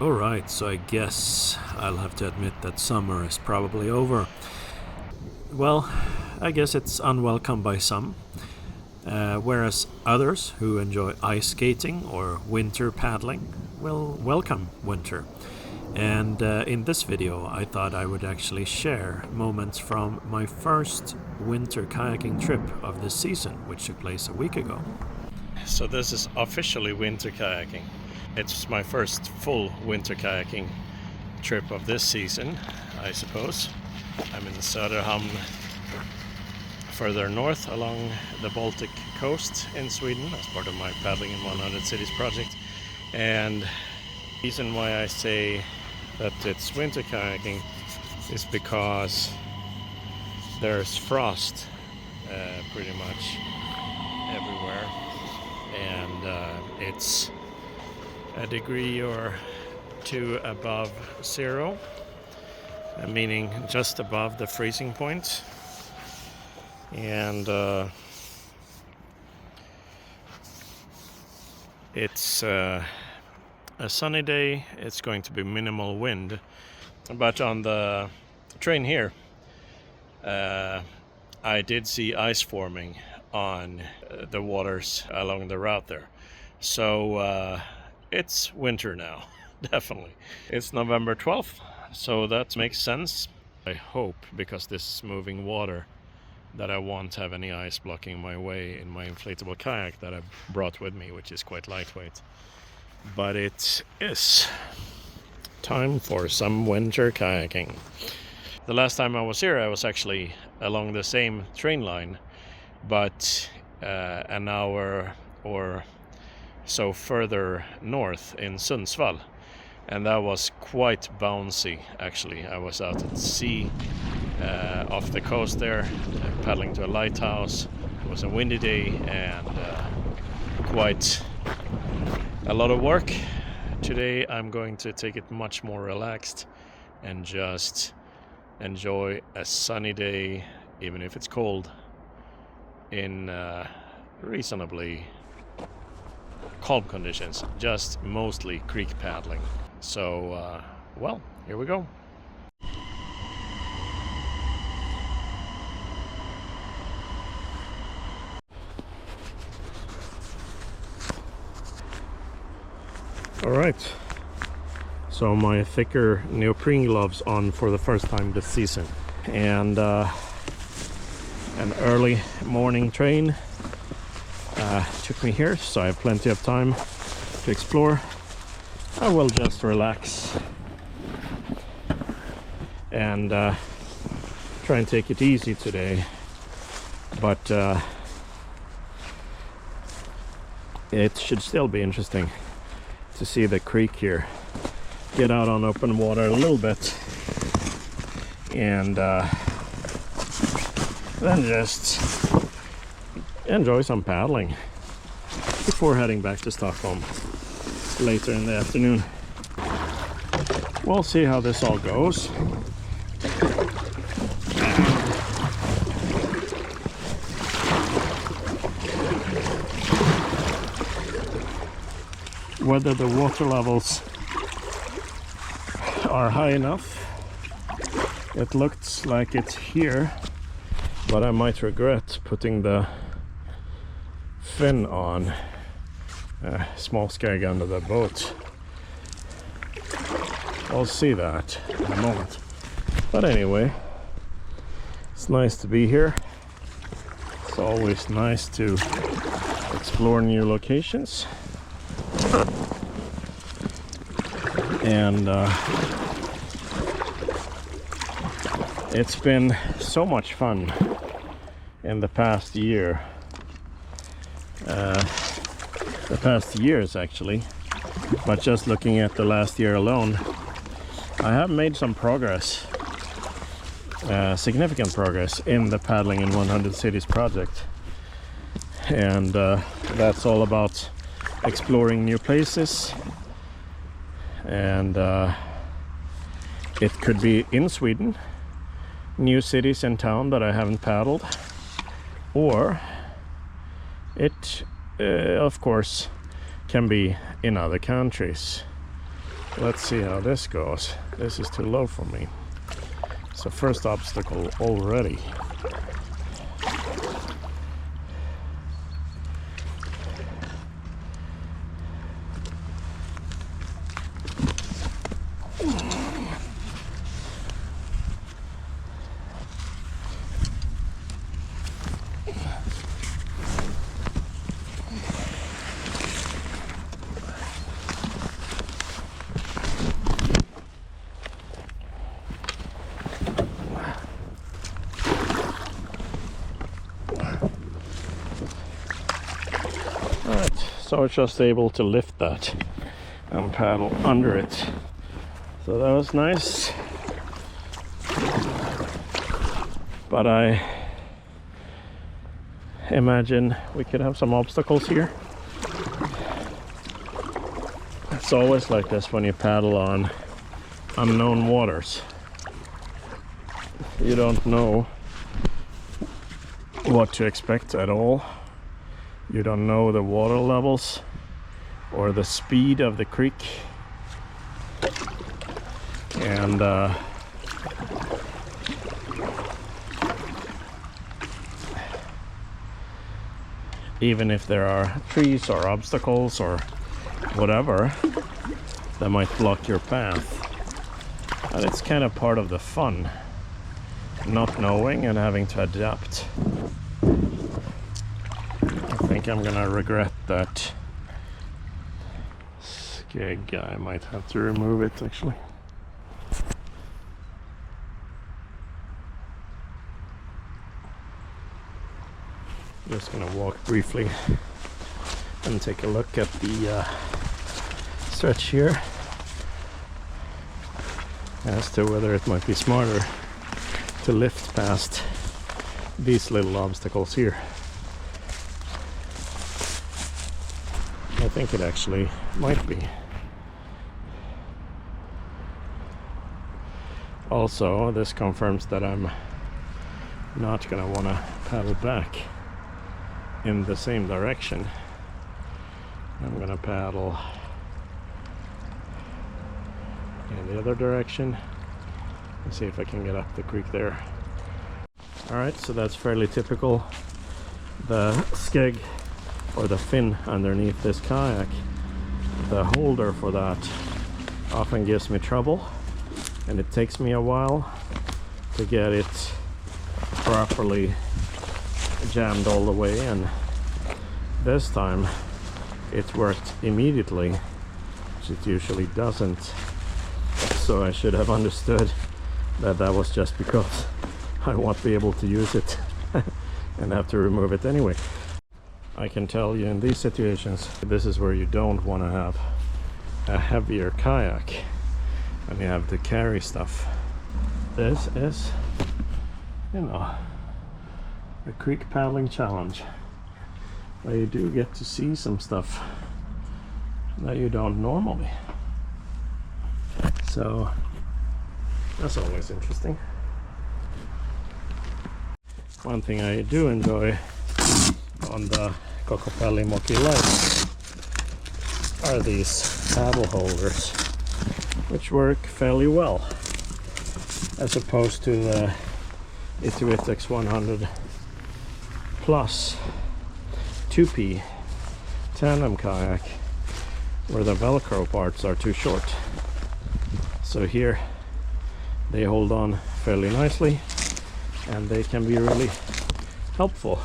Alright, so I guess I'll have to admit that summer is probably over. Well, I guess it's unwelcome by some, whereas others who enjoy ice skating or winter paddling will welcome winter. And in this video I thought I would actually share moments from my first winter kayaking trip of this season, which took place a week ago. So this is officially winter kayaking. It's my first full winter kayaking trip of this season, I suppose. I'm in Söderhamn, further north along the Baltic coast in Sweden as part of my Paddling in 100 Cities project. And the reason why I say that it's winter kayaking is because there's frost pretty much everywhere, and it's a degree or two above zero, meaning just above the freezing point. And it's a sunny day. It's going to be minimal wind, but on the train here I did see ice forming on the waters along the route there. So it's winter now, definitely. It's November 12th, so that makes sense. I hope, because this is moving water, that I won't have any ice blocking my way in my inflatable kayak that I've brought with me, which is quite lightweight. But it is time for some winter kayaking. The last time I was here, I was actually along the same train line, but an hour or so further north in Sundsvall, and that was quite bouncy actually. I was out at sea off the coast there, paddling to a lighthouse. It was a windy day and quite a lot of work. Today I'm going to take it much more relaxed and just enjoy a sunny day, even if it's cold, in reasonably calm conditions, just mostly creek paddling. So well, here we go. All right, so my thicker neoprene gloves on for the first time this season, and an early morning train took me here, so I have plenty of time to explore. I will just relax and try and take it easy today, but it should still be interesting to see the creek here, get out on open water a little bit, and then just enjoy some paddling before heading back to Stockholm later in the afternoon. We'll see how this all goes. Whether the water levels are high enough. It looks like it's here, but I might regret putting the fin on. Small skeg under the boat. I'll see that in a moment. But anyway, it's nice to be here. It's always nice to explore new locations. And it's been so much fun in the past year. The past years actually, but just looking at the last year alone, I have made some progress, significant progress in the Paddling in 100 Cities project, and that's all about exploring new places, and it could be in Sweden, new cities in town that I haven't paddled, or it of course can be in other countries. Let's see how this goes. This is too low for me. So first obstacle already. So I was just able to lift that and paddle under it. So that was nice. But I imagine we could have some obstacles here. It's always like this when you paddle on unknown waters. You don't know what to expect at all. You don't know the water levels or the speed of the creek, and even if there are trees or obstacles or whatever that might block your path, and it's kind of part of the fun, not knowing and having to adapt. I think I'm gonna regret that skeg. I might have to remove it actually. Just gonna walk briefly and take a look at the stretch here as to whether it might be smarter to lift past these little obstacles here. I think it actually might be. Also, this confirms that I'm not gonna want to paddle back in the same direction. I'm gonna paddle in the other direction and see if I can get up the creek there. Alright, so that's fairly typical. The skeg, or the fin underneath this kayak, the holder for that often gives me trouble, and it takes me a while to get it properly jammed all the way in. This time it worked immediately, which it usually doesn't, so I should have understood that that was just because I won't be able to use it and have to remove it anyway. I can tell you in these situations, this is where you don't want to have a heavier kayak and you have to carry stuff. This is, you know, a creek paddling challenge where you do get to see some stuff that you don't normally. So that's always interesting. One thing I do enjoy on the Kokopelli Moki Lite are these paddle holders, which work fairly well as opposed to the X 100 Plus 2P tandem kayak, where the Velcro parts are too short. So here they hold on fairly nicely, and they can be really helpful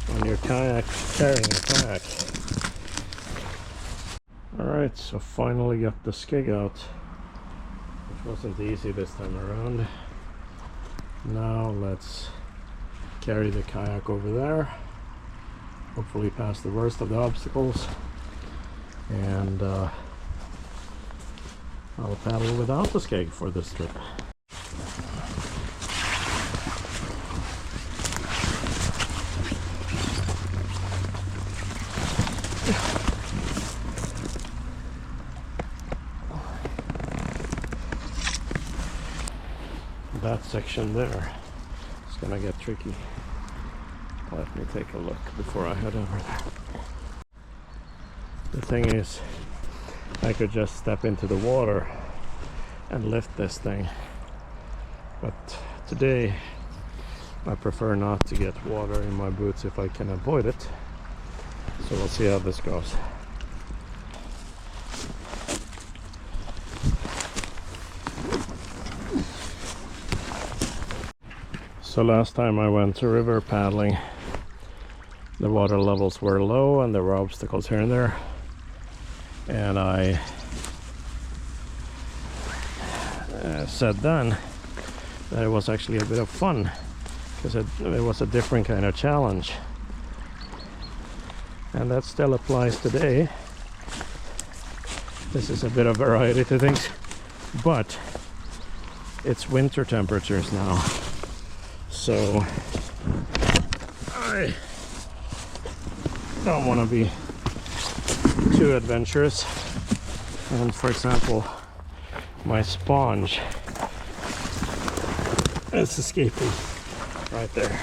when you're carrying a kayak. Alright, so finally got the skeg out, which wasn't easy this time around. Now let's carry the kayak over there, hopefully past the worst of the obstacles, and I'll paddle without the skeg for this trip. That section there is gonna get tricky. Let me take a look before I head over there. The thing is, I could just step into the water and lift this thing, but today I prefer not to get water in my boots if I can avoid it. So we'll see how this goes. So last time I went to river paddling, the water levels were low and there were obstacles here and there, and I said then that it was actually a bit of fun because it was a different kind of challenge, and that still applies today. This is a bit of variety to things, but it's winter temperatures now, so I don't want to be too adventurous. And for example, my sponge is escaping right there.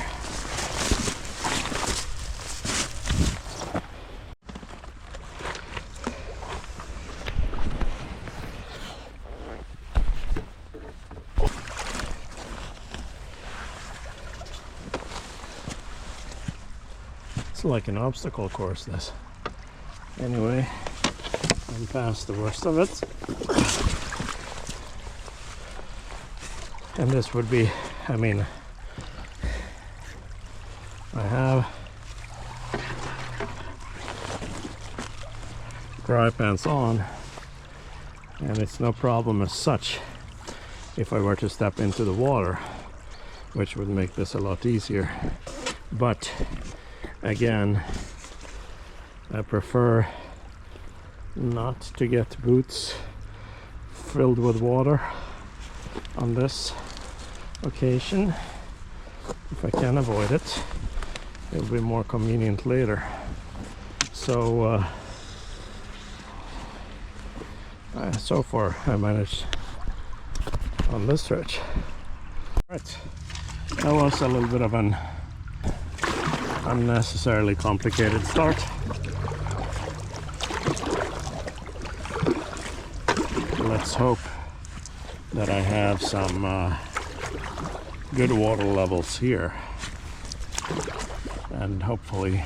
It's like an obstacle course, this. Anyway, I'm past the worst of it. And this would be, I mean, I have dry pants on, and it's no problem as such if I were to step into the water, which would make this a lot easier. But again, I prefer not to get boots filled with water on this occasion. If I can avoid it, it'll be more convenient later. So so far I managed on this stretch. Right, that was a little bit of an unnecessarily complicated start. Let's hope that I have some good water levels here, and hopefully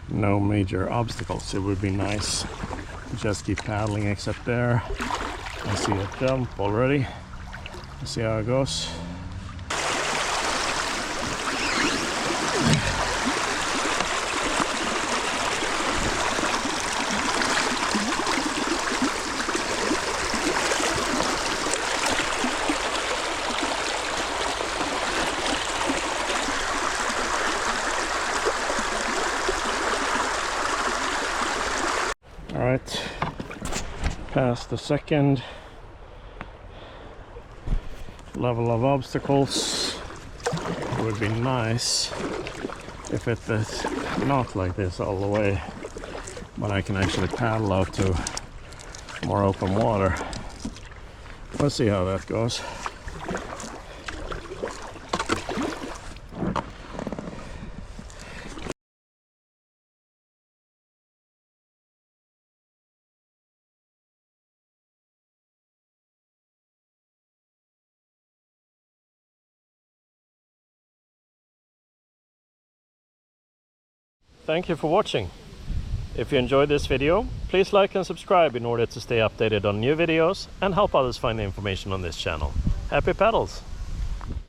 no major obstacles. It would be nice to just keep paddling, except there I see a jump already. Let's see how it goes. Alright, past the second level of obstacles. It would be nice if it is not like this all the way, but I can actually paddle out to more open water. Let's see how that goes. Thank you for watching. If you enjoyed this video, please like and subscribe in order to stay updated on new videos and help others find the information on this channel. Happy paddles!